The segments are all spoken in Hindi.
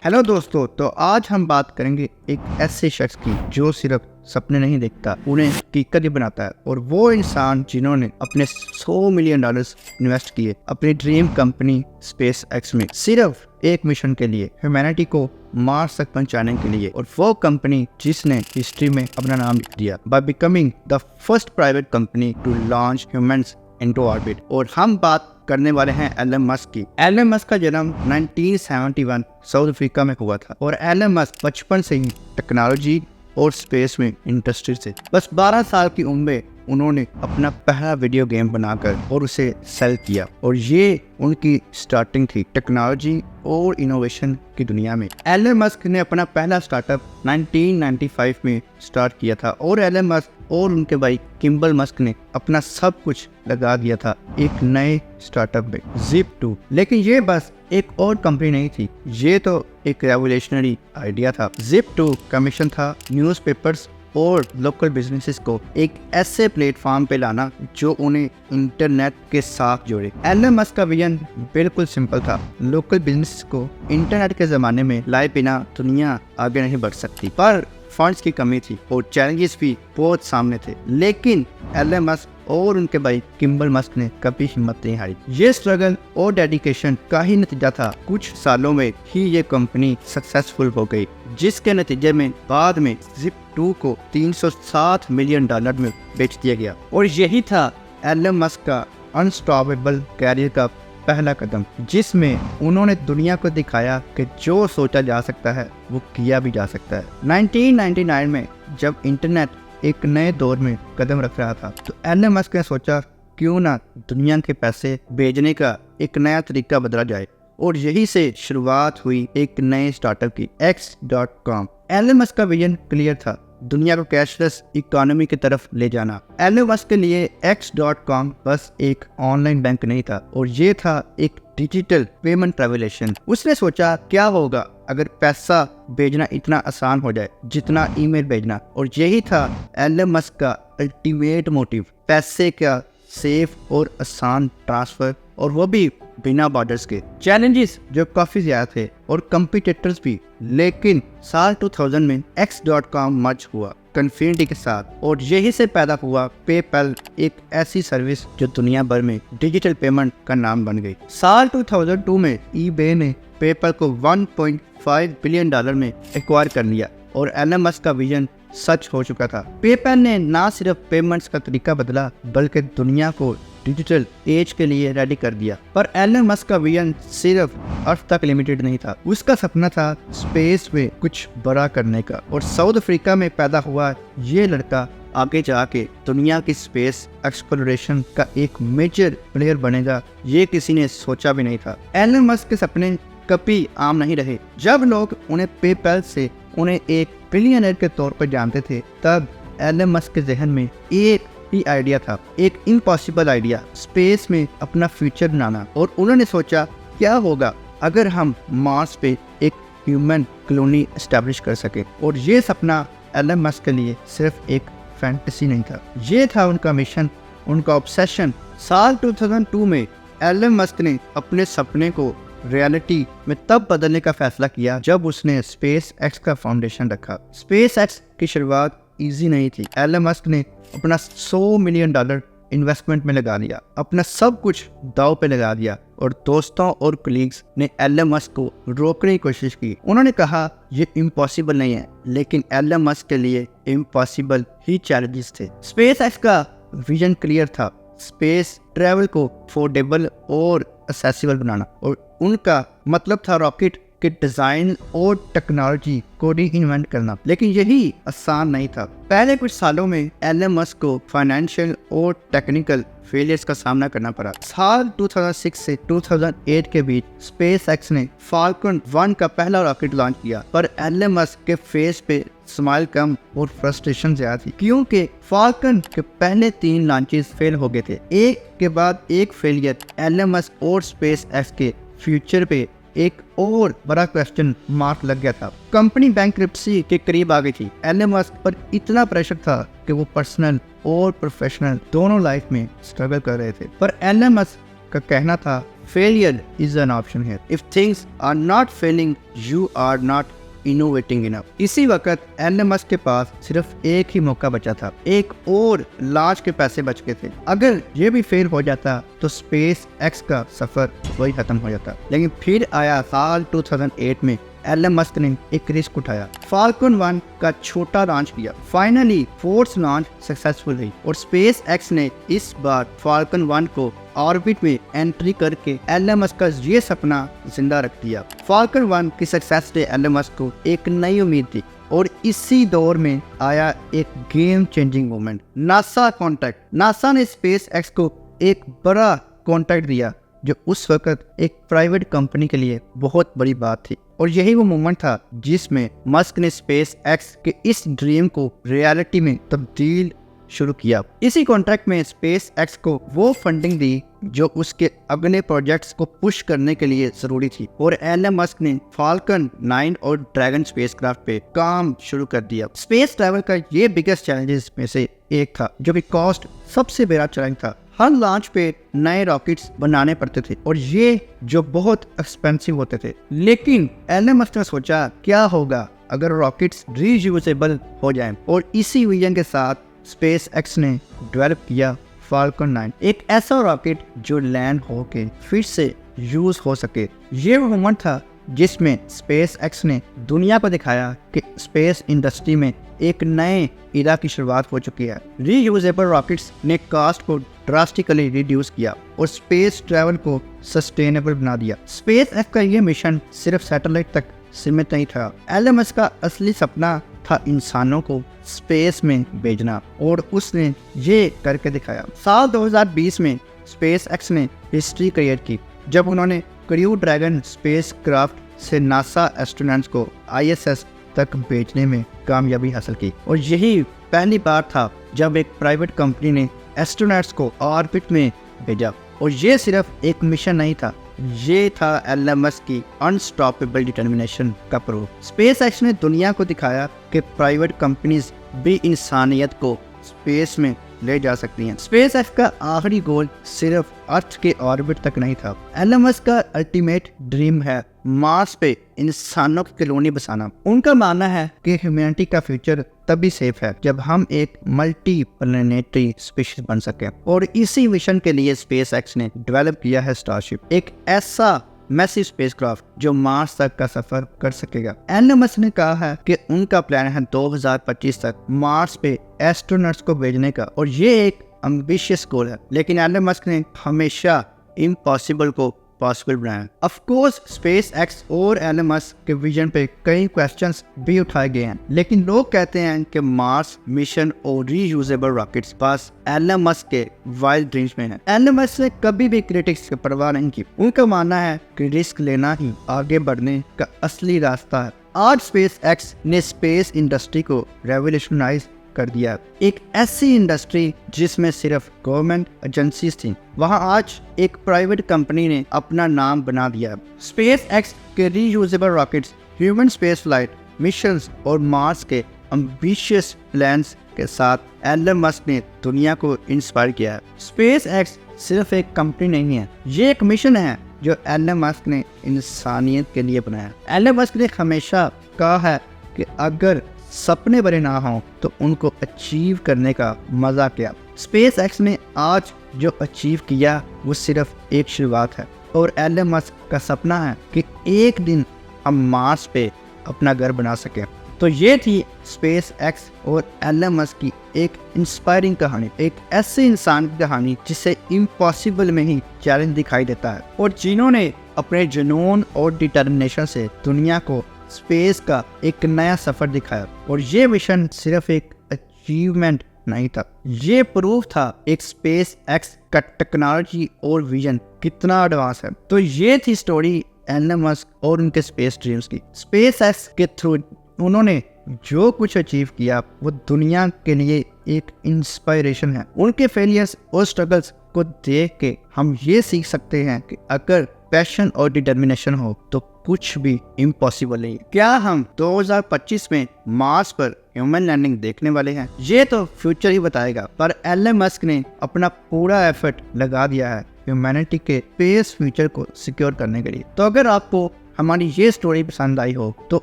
हेलो दोस्तों, तो आज हम बात करेंगे एक ऐसे शख्स की जो सिर्फ सपने नहीं देखता, उन्हें हकीकत ही बनाता है। और वो इंसान जिन्होंने अपने $100 मिलियन इन्वेस्ट किए अपनी ड्रीम कंपनी स्पेस एक्स में, सिर्फ एक मिशन के लिए, ह्यूमैनिटी को मार्स तक पहुंचाने के लिए। और वो कंपनी जिसने हिस्ट्री में अपना नाम लिख दिया by becoming the first private company to launch humans into orbit. और हम बात करने वाले हैं एलन मस्क की। एलन मस्क का जन्म 1971 साउथ अफ्रीका में हुआ था और एलन मस्क बचपन से ही टेक्नोलॉजी और स्पेस में इंटरेस्टेड थे। बस 12 साल की उम्र में उन्होंने अपना पहला वीडियो गेम बनाकर और उसे सेल किया, और ये उनकी स्टार्टिंग थी टेक्नोलॉजी और इनोवेशन की दुनिया में। एलन मस्क ने अपना पहला स्टार्टअप 1995 में स्टार्ट किया था और एलन मस्क और उनके भाई किम्बल मस्क ने अपना सब कुछ लगा दिया था एक नए स्टार्टअप में, Zip2। लेकिन ये बस एक और कंपनी नहीं थी, ये तो एक रेवोल्यूशनरी आइडिया था। Zip2 का मिशन था न्यूज़पेपर्स और लोकल बिजनेसेस को एक ऐसे प्लेटफॉर्म पे लाना जो उन्हें इंटरनेट के साथ जोड़े। एलन मस्क का विजन बिल्कुल सिंपल था, लोकल बिजनेस को इंटरनेट के ज़माने में लाए बिना दुनिया आगे नहीं बढ़ सकती। पर फंड्स की कमी थी और चैलेंजेस भी बहुत सामने थे, लेकिन एलन मस्क और उनके भाई किम्बल मस्क ने कभी हिम्मत नहीं हारी। ये स्ट्रगल और डेडिकेशन का ही नतीजा था। कुछ सालों में ही ये कंपनी सक्सेसफुल हो गई, जिसके नतीजे में बाद में Zip2 को $360 मिलियन में बेच दिया गया। और यही था एलन मस्क का अनस्टॉपेबल कैरियर का पहला कदम, जिसमें उन्होंने दुनिया को दिखाया कि जो सोचा जा सकता है वो किया भी जा सकता है। 1999 में जब इंटरनेट एक नए दौर में कदम रख रहा था, तो एलन मस्क ने सोचा क्यों ना दुनिया के पैसे भेजने का एक नया तरीका बदला जाए, और यही से शुरुआत हुई एक नए स्टार्टअप की, X.com। एलन मस्क का विजन क्लियर था, दुनिया को कैशलेस इकोनॉमी की तरफ ले जाना। एलन मस्क के लिए X.com बस एक ऑनलाइन बैंक नहीं था, और ये था एक डिजिटल पेमेंट रेवोल्यूशन। उसने सोचा क्या होगा अगर पैसा भेजना इतना आसान हो जाए जितना ईमेल भेजना, और यही था एलन मस्क का अल्टीमेट मोटिव, पैसे का सेफ और आसान ट्रांसफर, और वो भी बिना बॉर्डर्स के। चैलेंजेस जो काफी ज्यादा थे और कंपटीटर्स भी, लेकिन साल 2000 में X.com मर्ज हुआ कन्फिनिटी के साथ, और यही से पैदा हुआ पेपैल, एक ऐसी सर्विस जो दुनिया भर में डिजिटल पेमेंट का नाम बन गई। साल 2002 में eBay ने पेपैल को $1.5 बिलियन में एक्वायर कर लिया, और एलन मस्क का विजन सच हो चुका था। पेपैल ने ना सिर्फ पेमेंट्स का तरीका बदला, बल्कि दुनिया को डिजिटल एज के लिए रेडी कर दिया। पर एलन मस्क का विजन सिर्फ अर्थ तक लिमिटेड नहीं था, उसका सपना था स्पेस में कुछ बड़ा करने का। और साउथ अफ्रीका में पैदा हुआ ये लड़का आगे जाके दुनिया की स्पेस एक्सप्लोरेशन का एक मेजर प्लेयर बनेगा, ये किसी ने सोचा भी नहीं था। एलन मस्क के सपने कभी आम नहीं रहे। जब लोग उन्हें पेपैल से उन्हें एक बिलियनर के तौर पर जानते थे, तब एलन मस्क के जहन में एक ही आइडिया था, एक इम्पॉसिबल आइडिया, स्पेस में अपना फ्यूचर बनाना। और उन्होंने सोचा क्या होगा अगर हम मार्स पे एक ह्यूमन कॉलोनी एस्टैब्लिश कर सके। और ये सपना एलन मस्क के लिए सिर्फ एक फैंटेसी नहीं था, ये था उनका मिशन, उनका ऑब्सेशन। साल 2002 में एलन मस्क ने अपने सपने को रियलिटी में तब बदलने का फैसला किया जब उसने स्पेस एक्स का फाउंडेशन रखा। स्पेस एक्स की शुरुआत इजी नहीं थी। एलन मस्क ने अपना $100 मिलियन इन्वेस्टमेंट में लगा दिया, अपना सब कुछ दाव पे लगा दिया, और दोस्तों और कलीग्स ने एलन मस्क को रोकने की कोशिश की। उन्होंने कहा ये इम्पॉसिबल नहीं है, लेकिन एलन मस्क के लिए इम्पॉसिबल ही चैलेंजेस थे। स्पेस एक्स का विजन क्लियर था, स्पेस ट्रैवल को अफोर्डेबल और एक्सेसिबल बनाना, और उनका मतलब था रॉकेट के डिजाइन और टेक्नोलॉजी को री इन्वेंट करना। लेकिन यही आसान नहीं था। पहले कुछ सालों में एलन मस्क को फाइनेंशियल और टेक्निकल फेलियर्स का सामना करना पड़ा। साल 2006 से 2008 के बीच स्पेस एक्स ने फाल्कन 1 का पहला रॉकेट लॉन्च किया, पर एलन मस्क के फेस पे स्माइल कम और फ्रस्ट्रेशन ज्यादा थी, क्योंकि फाल्कन के पहले 3 लॉन्चेस फेल हो गए थे। एक के बाद एक फेलियर। एलन मस्क और स्पेस एक्स के फ्यूचर पे एक और बड़ा क्वेश्चन मार्क लग गया था। कंपनी बैंकरप्सी के करीब आ गई थी। एलन मस्क पर इतना प्रेशर था कि वो पर्सनल और प्रोफेशनल दोनों लाइफ में स्ट्रगल कर रहे थे। पर एलन मस्क का कहना था failure is an option here. If things are not failing, you are not innovating enough. इसी वक्त एलन मस्क के पास सिर्फ एक ही मौका बचा था, एक और लॉन्च के पैसे बच गए थे। अगर ये भी फेल हो जाता तो स्पेस एक्स का सफर वही खत्म हो जाता। लेकिन फिर आया साल 2008 में एलन मस्क ने एक रिस्क उठाया, फाल्कन 1 का छोटा लॉन्च किया। फाइनली फोर्थ लॉन्च सक्सेसफुल हुई और स्पेस एक्स ने इस बार फाल्कन 1 को ऑर्बिट में एंट्री करके एलन मस्क का ये सपना जिंदा रख दिया। फाल्कन 1 की सक्सेस ने एलन मस्क को एक नई उम्मीद दी और इसी दौर में आया एक game changing moment, NASA contract. NASA ने स्पेस एक्स को एक बड़ा कॉन्ट्रैक्ट दिया जो उस वक्त एक प्राइवेट कंपनी के लिए बहुत बड़ी बात थी। और यही वो मोमेंट था जिसमें मस्क ने स्पेस एक्स के इस ड्रीम को रियलिटी में तब्दील शुरू किया। इसी कॉन्ट्रैक्ट में स्पेस एक्स को वो फंडिंग दी जो उसके अगले प्रोजेक्ट्स को पुश करने के लिए जरूरी थी और एलन मस्क ने फाल्कन 9 और ड्रैगन स्पेसक्राफ्ट पे काम शुरू कर दिया। स्पेस ट्रैवल का ये बिगेस्ट चैलेंजेस में से एक था, जो कि कॉस्ट सबसे बड़ा चैलेंज था। हर लॉन्च पे नए रॉकेट्स बनाने पड़ते थे और ये जो बहुत एक्सपेंसिव होते थे। लेकिन एलन मस्क ने सोचा क्या होगा अगर रॉकेट्स रीयूजेबल हो जाएं, और इसी विजन के साथ स्पेस एक्स ने डेवलप किया फाल्कन 9, एक ऐसा रॉकेट जो लैंड होके फिर से यूज हो सके। ये वो मोमेंट था जिसमें स्पेस एक्स ने दुनिया को दिखाया कि स्पेस इंडस्ट्री में एक नए इरा की शुरुआत हो चुकी है। रीयूजेबल रॉकेट्स ने कॉस्ट को ड्रास्टिकली रिड्यूस किया और स्पेस ट्रैवल को सस्टेनेबल बना दिया। स्पेस एक्स का ये मिशन सिर्फ सैटेलाइट तक सीमित नहीं था। एलन मस्क का असली सपना था इंसानों को स्पेस में भेजना और उसने ये करके दिखाया। साल 2020 में स्पेस एक्स ने हिस्ट्री क्रिएट की जब उन्होंने क्रू ड्रैगन स्पेस क्राफ्ट से नासा एस्ट्रोनॉट्स को ISS तक भेजने में कामयाबी हासिल की। और यही पहली बार था जब एक प्राइवेट कंपनी ने एस्ट्रोनॉट्स को ऑर्बिट में भेजा। और ये सिर्फ एक मिशन नहीं था, ये था एलन मस्क की अनस्टॉपेबल डिटर्मिनेशन का प्रूफ। स्पेस एक्स ने दुनिया को दिखाया कि प्राइवेट कंपनीज भी इंसानियत को स्पेस में ले जा सकती हैं। स्पेस एक्स का आखिरी गोल सिर्फ अर्थ के ऑर्बिट तक नहीं था। एलन मस्क का अल्टीमेट ड्रीम है मार्स पे इंसानों की कॉलोनी बसाना। उनका मानना है कि ह्यूमैनिटी का फ्यूचर तभी सेफ है जब हम एक मल्टी प्लैनेटरी स्पीशीज बन सकें। और इसी मिशन के लिए स्पेस एक्स ने डेवलप किया है स्टारशिप, एक ऐसा मैसिव स्पेसक्राफ्ट जो मार्स तक का सफर कर सकेगा। एलन मस्क ने कहा है कि उनका प्लान है 2025 तक मार्स पे एस्ट्रोनॉट्स को भेजने का, और ये एक एम्बिशियस गोल है। लेकिन एलन मस्क ने हमेशा इम्पॉसिबल को पॉसिबल बनाया। ऑफ कोर्स स्पेस एक्स और एलन मस्क के विजन पे कई क्वेश्चंस भी उठाए गए हैं, लेकिन लोग कहते हैं कि मार्स मिशन और रीयूजेबल रॉकेट्स बस एलन मस्क के वाइल्ड ड्रीम्स में है। एलन मस्क ने कभी भी क्रिटिक्स की परवाह नहीं की। उनका मानना है कि रिस्क लेना ही आगे बढ़ने का असली रास्ता है। आज स्पेस एक्स ने स्पेस इंडस्ट्री को रेवोल्यूशनाइज कर दिया। एक ऐसी इंडस्ट्री जिसमें सिर्फ गवर्नमेंट एजेंसीज थी, वहां आज एक प्राइवेट कंपनी ने अपना नाम बना दिया। स्पेस एक्स के reusable rockets, human space flight missions और मार्स के एम्बिशियस प्लान्स के साथ एलन मस्क ने दुनिया को इंस्पायर किया है। स्पेस एक्स सिर्फ एक कंपनी नहीं है, ये एक मिशन है जो एलन मस्क ने इंसानियत के लिए बनाया। एलन मस्क ने हमेशा कहा है कि अगर सपने बड़े ना हों तो उनको अचीव करने का मजा क्या। स्पेस एक्स ने आज जो अचीव किया वो सिर्फ एक शुरुआत है, और एलन मस्क का सपना है कि एक दिन हम मार्स पे अपना घर बना सकें। तो ये थी स्पेस एक्स और एलन मस्क की एक इंस्पायरिंग कहानी, एक ऐसे इंसान की कहानी जिसे इम्पॉसिबल में ही चैलेंज दिखाई देता है, और जिन्होंने अपने जुनून और डिटर्मिनेशन से दुनिया को स्पेस का एक नया सफर दिखाया। और ये मिशन सिर्फ एक अचीवमेंट नहीं था, ये प्रूफ था एक स्पेस एक्स का टेक्नोलॉजी और विजन कितना एडवांस है। तो ये थी स्टोरी एलन मस्क और उनके स्पेस ड्रीम्स की। स्पेस एक्स के थ्रू उन्होंने जो कुछ अचीव किया वो दुनिया के लिए एक इंस्पायरेशन है। उनके फेलियर्स और स्ट्रगल्स को देख के हम ये सीख सकते हैं कि अगर पैशन और डिटर्मिनेशन हो तो कुछ भी इम्पॉसिबल नहीं। क्या हम 2025 में मार्स पर ह्यूमन लैंडिंग देखने वाले हैं? ये तो फ्यूचर ही बताएगा, पर एलन मस्क ने अपना पूरा एफर्ट लगा दिया है ह्यूमैनिटी के स्पेस फ्यूचर को सिक्योर करने के लिए। तो अगर आपको हमारी ये स्टोरी पसंद आई हो तो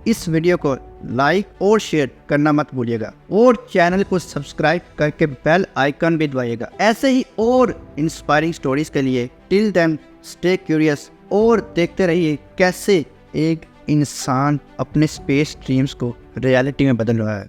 इस वीडियो को लाइक और शेयर करना मत भूलिएगा और चैनल को सब्सक्राइब करके बेल आइकन भी दबाइएगा ऐसे ही और इंस्पायरिंग स्टोरीज के लिए। टिल देन स्टे क्यूरियस और देखते रहिए कैसे एक इंसान अपने स्पेस ड्रीम्स को रियलिटी में बदल रहा है।